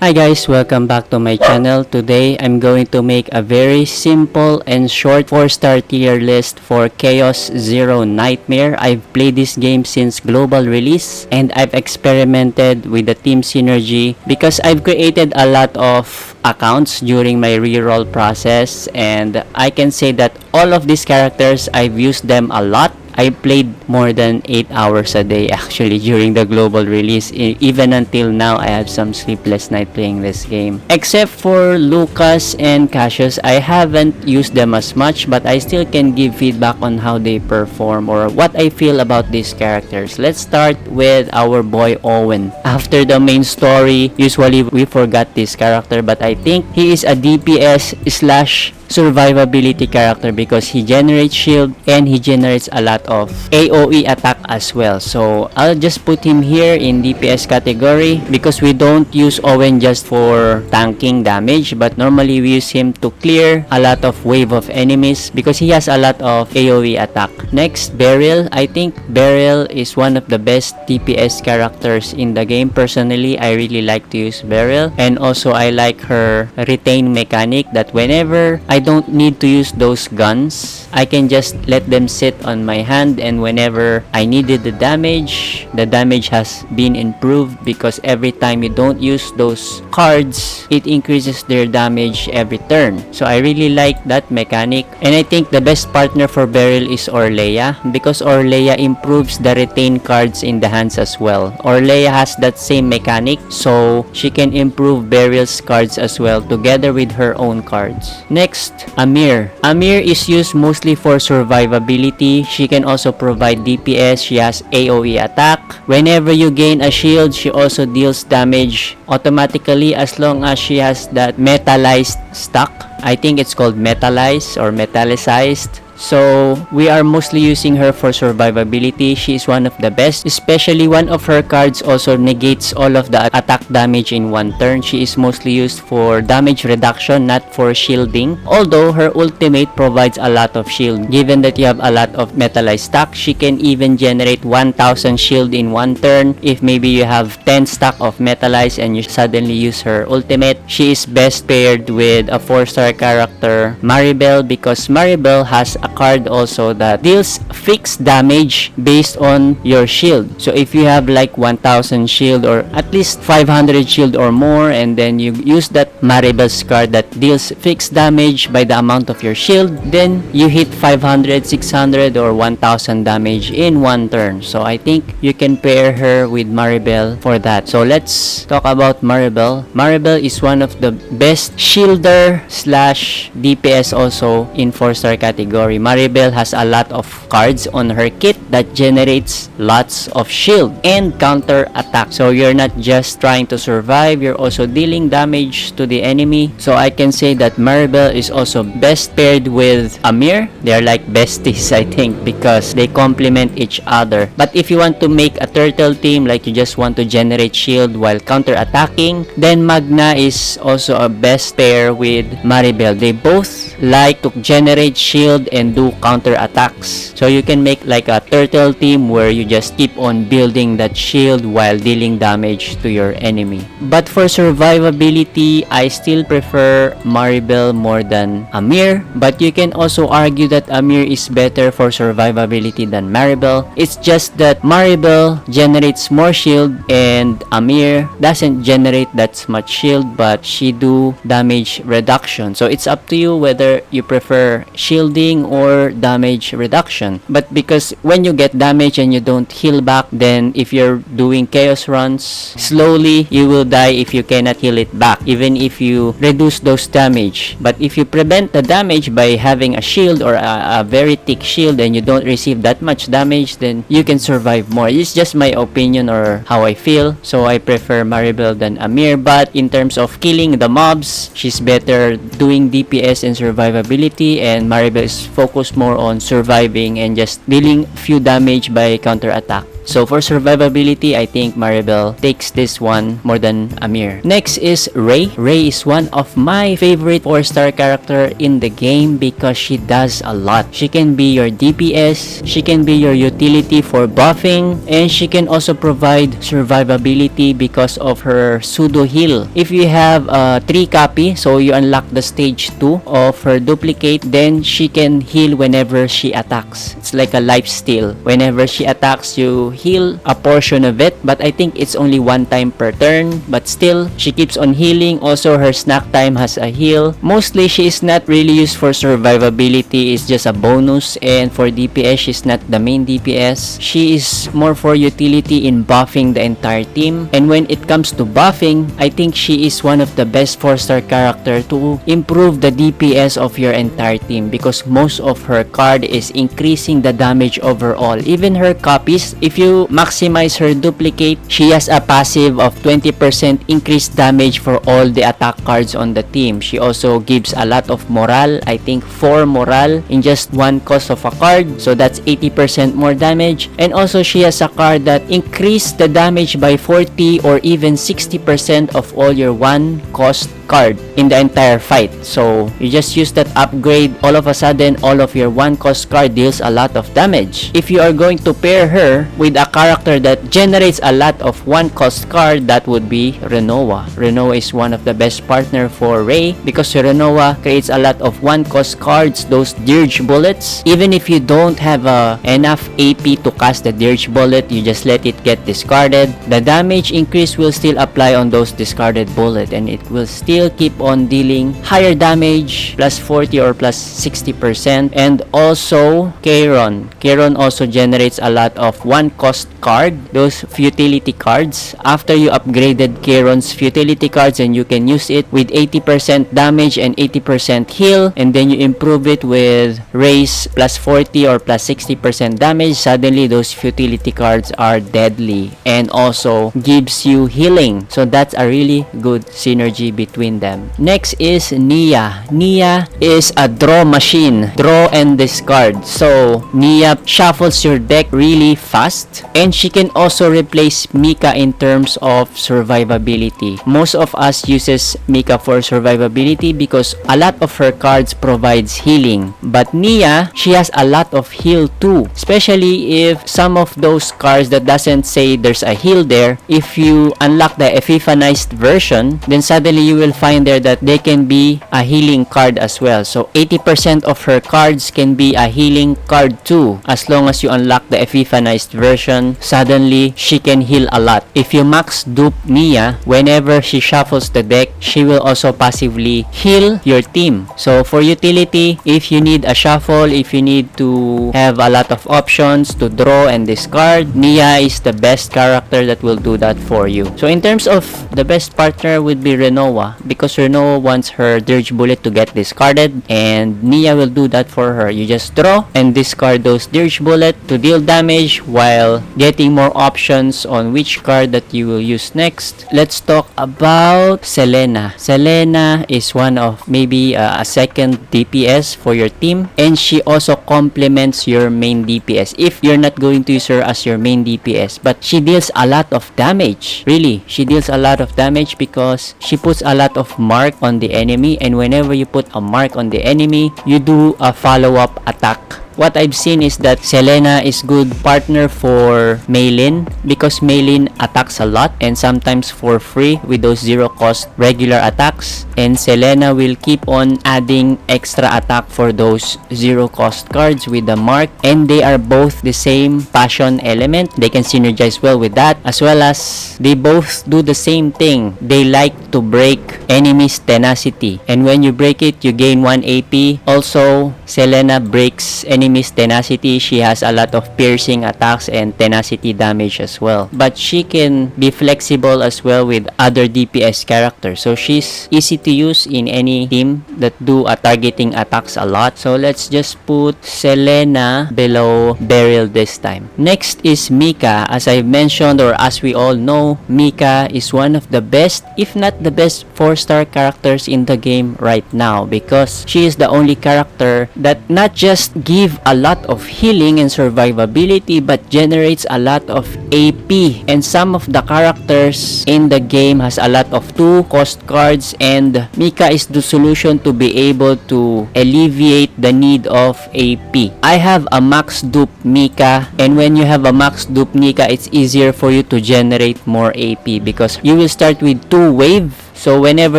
Hi guys, welcome back to my channel. Today, I'm going to make a very simple and short 4-star tier list for Chaos Zero Nightmare. I've played this game since global release and I've experimented with the team synergy because I've created a lot of accounts during my reroll process, and I can say that all of these characters, I've used them a lot. I played more than 8 hours a day actually during the global release. Even until now, I have some sleepless night playing this game. Except for Lucas and Cassius, I haven't used them as much, but I still can give feedback on how they perform or what I feel about these characters. Let's start with our boy Owen. After the main story, usually we forgot this character, but I think he is a DPS slash survivability character because he generates shield and he generates a lot of AoE attack as well. So I'll just put him here in DPS category because we don't use Owen just for tanking damage, but normally we use him to clear a lot of wave of enemies because he has a lot of AoE attack. Next, Beryl. I think Beryl is one of the best DPS characters in the game. Personally, I really like to use Beryl, and also I like her retain mechanic that whenever I don't need to use those guns, I can just let them sit on my hand, and whenever I needed the damage has been improved because every time you don't use those cards, it increases their damage every turn. So I really like that mechanic, and I think the best partner for Beryl is Orleia because Orleia improves the retain cards in the hands as well. Orleia has that same mechanic, so she can improve Beryl's cards as well together with her own cards. Next, Amir. Amir is used mostly for survivability. She can also provide DPS. She has AoE attack. Whenever you gain a shield, she also deals damage automatically as long as she has that metallized stack. I think it's called metallized or metallicized. So we are mostly using her for survivability. She is one of the best, especially one of her cards also negates all of the attack damage in one turn. She is mostly used for damage reduction, not for shielding, although her ultimate provides a lot of shield. Given that you have a lot of metallized stack, she can even generate 1000 shield in one turn. If maybe you have 10 stack of metallized and you suddenly use her ultimate, she is best paired with a 4-star character, Maribel, because Maribel has a card also that deals fixed damage based on your shield. So if you have like 1000 shield or at least 500 shield or more, and then you use that Maribel's card that deals fixed damage by the amount of your shield, then you hit 500, 600 or 1000 damage in one turn. So I think you can pair her with Maribel for that. So let's talk about Maribel. Maribel is one of the best shielder slash DPS also in 4-star category. Maribel has a lot of cards on her kit that generates lots of shield and counter attack. So you're not just trying to survive, you're also dealing damage to the enemy. So I can say that Maribel is also best paired with Amir. They're like besties, I think, because they complement each other. But if you want to make a turtle team, like you just want to generate shield while counter attacking, then Magna is also a best pair with Maribel. They both like to generate shield and do counter attacks. So you can make like a turtle team where you just keep on building that shield while dealing damage to your enemy. But for survivability, I still prefer Maribel more than Amir. But you can also argue that Amir is better for survivability than Maribel. It's just that Maribel generates more shield and Amir doesn't generate that much shield, but she do damage reduction. So it's up to you whether you prefer shielding or damage reduction. But because when you get damage and you don't heal back, then if you're doing chaos runs, slowly you will die if you cannot heal it back, even if you reduce those damage. But if you prevent the damage by having a shield or a very thick shield and you don't receive that much damage, then you can survive more. It's just my opinion or how I feel. So I prefer Maribel than Amir. But in terms of killing the mobs, she's better doing DPS and survivability, and Maribel is focused more on surviving and just dealing few damage by counter attack. So for survivability, I think Maribel takes this one more than Amir. Next is Ray. Ray is one of my favorite 4-star character in the game because she does a lot. She can be your DPS, she can be your utility for buffing, and she can also provide survivability because of her pseudo heal. If you have a 3 copy, so you unlock the stage 2 of her duplicate, then she can heal whenever she attacks. It's like a life steal. Whenever she attacks, you heal a portion of it, but I think it's only one time per turn, but still she keeps on healing. Also, her snack time has a heal. Mostly she is not really used for survivability, it's just a bonus, and for DPS she's not the main DPS. She is more for utility in buffing the entire team, and when it comes to buffing, I think she is one of the best 4-star character to improve the DPS of your entire team because most of her card is increasing the damage overall. Even her copies, if you maximize her duplicate, she has a passive of 20% increased damage for all the attack cards on the team. She also gives a lot of morale, I think 4 morale in just one cost of a card, so that's 80% more damage. And also she has a card that increase the damage by 40 or even 60% of all your one cost card in the entire fight. So you just use that upgrade, all of a sudden all of your one cost card deals a lot of damage. If you are going to pair her with a character that generates a lot of one cost card, that would be Renoa. Renoa is one of the best partner for Ray because Renoa creates a lot of one cost cards, those dirge bullets. Even if you don't have enough AP to cast the dirge bullet, you just let it get discarded. The damage increase will still apply on those discarded bullet, and it will still keep on dealing higher damage, plus 40 or plus 60%. And also Kairon also generates a lot of one cost card, those futility cards. After you upgraded Kairon's futility cards, and you can use it with 80% damage and 80% heal, and then you improve it with raise plus 40 or plus 60% damage, suddenly those futility cards are deadly and also gives you healing. So that's a really good synergy between them. Next is Nia. Nia is a draw machine. Draw and discard. So Nia shuffles your deck really fast, and she can also replace Mika in terms of survivability. Most of us uses Mika for survivability because a lot of her cards provides healing. But Nia, she has a lot of heal too. Especially if some of those cards that doesn't say there's a heal there, if you unlock the epiphanized version, then suddenly you will find there that they can be a healing card as well. So 80% of her cards can be a healing card too. As long as you unlock the epiphanized version, suddenly she can heal a lot. If you max dupe Nia, whenever she shuffles the deck, she will also passively heal your team. So for utility, if you need a shuffle, if you need to have a lot of options to draw and discard, Nia is the best character that will do that for you. So in terms of the best partner would be Renoa, because Renoa wants her dirge bullet to get discarded, and Nia will do that for her. You just draw and discard those dirge bullet to deal damage while getting more options on which card that you will use next. Let's talk about Selena. Selena is one of maybe a second DPS for your team, and she also complements your main DPS if you're not going to use her as your main DPS. But she deals a lot of damage. Really, she deals a lot of damage because she puts a lot of mark on the enemy, and whenever you put a mark on the enemy, you do a follow-up attack. What I've seen is that Selena is good partner for Maylin because Maylin attacks a lot and sometimes for free with those zero cost regular attacks, and Selena will keep on adding extra attack for those zero cost cards with the mark, and they are both the same passion element. They can synergize well with that, as well as they both do the same thing. They like to break enemies' tenacity, and when you break it, you gain 1 AP. Also, Selena breaks enemies' tenacity. She has a lot of piercing attacks and tenacity damage as well. But she can be flexible as well with other DPS characters. So she's easy to use in any team that do targeting attacks a lot. So let's just put Selena below Beryl this time. Next is Mika. As I've mentioned, or as we all know, Mika is one of the best, if not the best 4-star characters in the game right now, because she is the only character that not just give a lot of healing and survivability but generates a lot of AP. And some of the characters in the game has a lot of 2 cost cards, and Mika is the solution to be able to alleviate the need of AP. I have a max dupe Mika, and when you have a max dupe Mika, it's easier for you to generate more AP because you will start with 2 wave. So whenever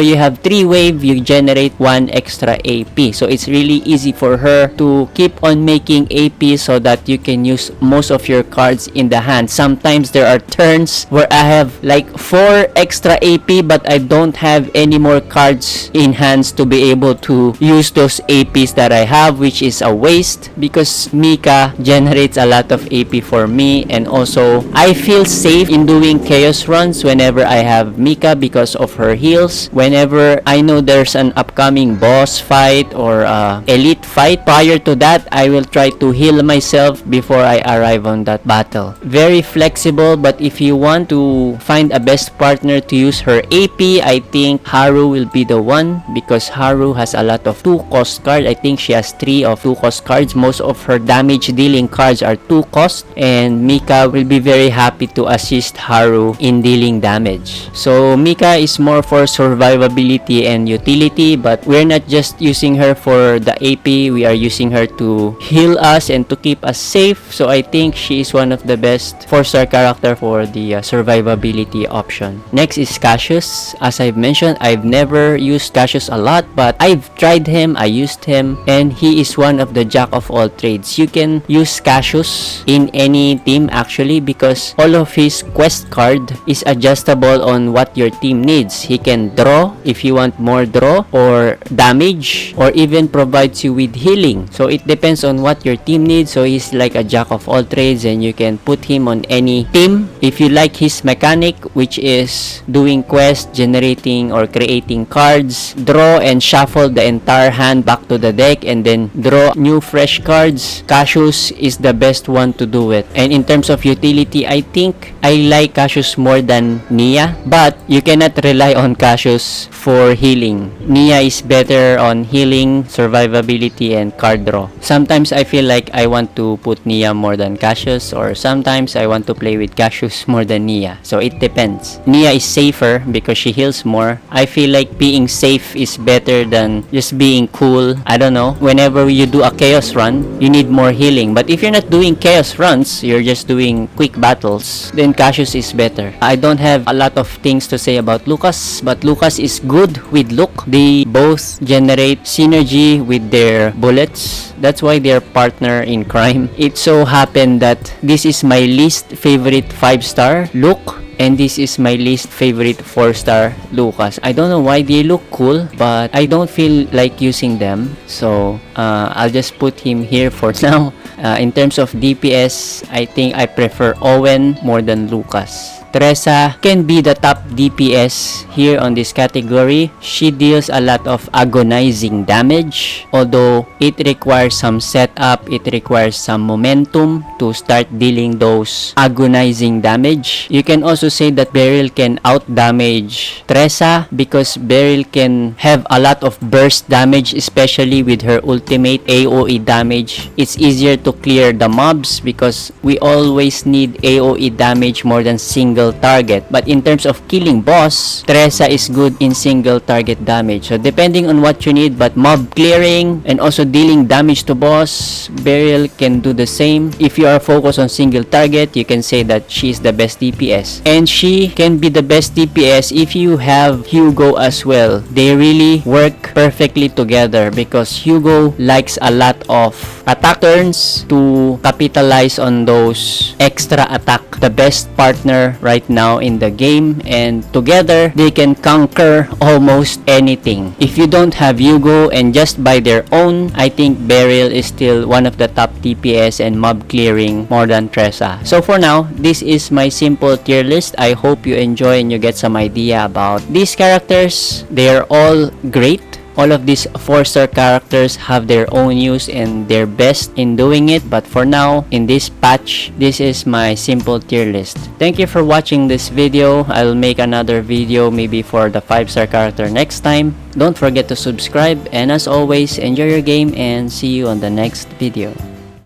you have 3 wave, you generate 1 extra AP. So it's really easy for her to keep on making AP so that you can use most of your cards in the hand. Sometimes there are turns where I have like 4 extra AP but I don't have any more cards in hands to be able to use those APs that I have, which is a waste because Mika generates a lot of AP for me. And also I feel safe in doing chaos runs whenever I have Mika because of her heal. Whenever I know there's an upcoming boss fight or elite fight, prior to that, I will try to heal myself before I arrive on that battle. Very flexible, but if you want to find a best partner to use her AP, I think Haru will be the one because Haru has a lot of 2 cost cards. I think she has 3 of 2 cost cards. Most of her damage dealing cards are 2 cost, and Mika will be very happy to assist Haru in dealing damage. So Mika is more for survivability and utility, but we're not just using her for the AP, we are using her to heal us and to keep us safe. So I think she is one of the best 4-star character for the survivability option. Next is Cassius. As I've mentioned, I've never used Cassius a lot, but I've tried him, I used him, and he is one of the jack of all trades. You can use Cassius in any team actually because all of his quest card is adjustable on what your team needs. He can draw if you want more draw or damage, or even provides you with healing. So it depends on what your team needs. So he's like a jack of all trades and you can put him on any team. If you like his mechanic, which is doing quests, generating or creating cards, draw and shuffle the entire hand back to the deck and then draw new fresh cards, Cassius is the best one to do it. And in terms of utility, I think I like Cassius more than Nia, but you cannot rely on Cassius for healing. Nia is better on healing, survivability, and card draw. Sometimes I feel like I want to put Nia more than Cassius, or sometimes I want to play with Cassius more than Nia. So it depends. Nia is safer because she heals more. I feel like being safe is better than just being cool. I don't know. Whenever you do a chaos run, you need more healing. But if you're not doing chaos runs, you're just doing quick battles, then Cassius is better. I don't have a lot of things to say about Lucas, but Lucas is good with Luke. They both generate synergy with their bullets. That's why they're partner in crime. It so happened that this is my least favorite 5-star Luke, and this is my least favorite 4-star Lucas. I don't know why. They look cool, but I don't feel like using them. So I'll just put him here for now. In terms of DPS, I think I prefer Owen more than Lucas. Teresa can be the top DPS here on this category. She deals a lot of agonizing damage, although it requires some setup, it requires some momentum to start dealing those agonizing damage. You can also say that Beryl can out damage Teresa because Beryl can have a lot of burst damage, especially with her ultimate AoE damage. It's easier to clear the mobs because we always need AoE damage more than single target. But in terms of killing boss, Teresa is good in single target damage. So depending on what you need, but mob clearing and also dealing damage to boss, Beryl can do the same. If you are focused on single target, you can say that she is the best DPS. And she can be the best DPS if you have Hugo as well. They really work perfectly together because Hugo likes a lot of attack turns to capitalize on those extra attack. The best partner right now in the game, and together they can conquer almost anything. If you don't have Hugo and just by their own, I think Beryl is still one of the top DPS and mob clearing more than Teresa. So for now, this is my simple tier list. I hope you enjoy and you get some idea about these characters. They are all great. All of these 4-star characters have their own use and their best in doing it, but for now, in this patch, this is my simple tier list. Thank you for watching this video. I'll make another video maybe for the 5-star character next time. Don't forget to subscribe, and as always, enjoy your game and see you on the next video.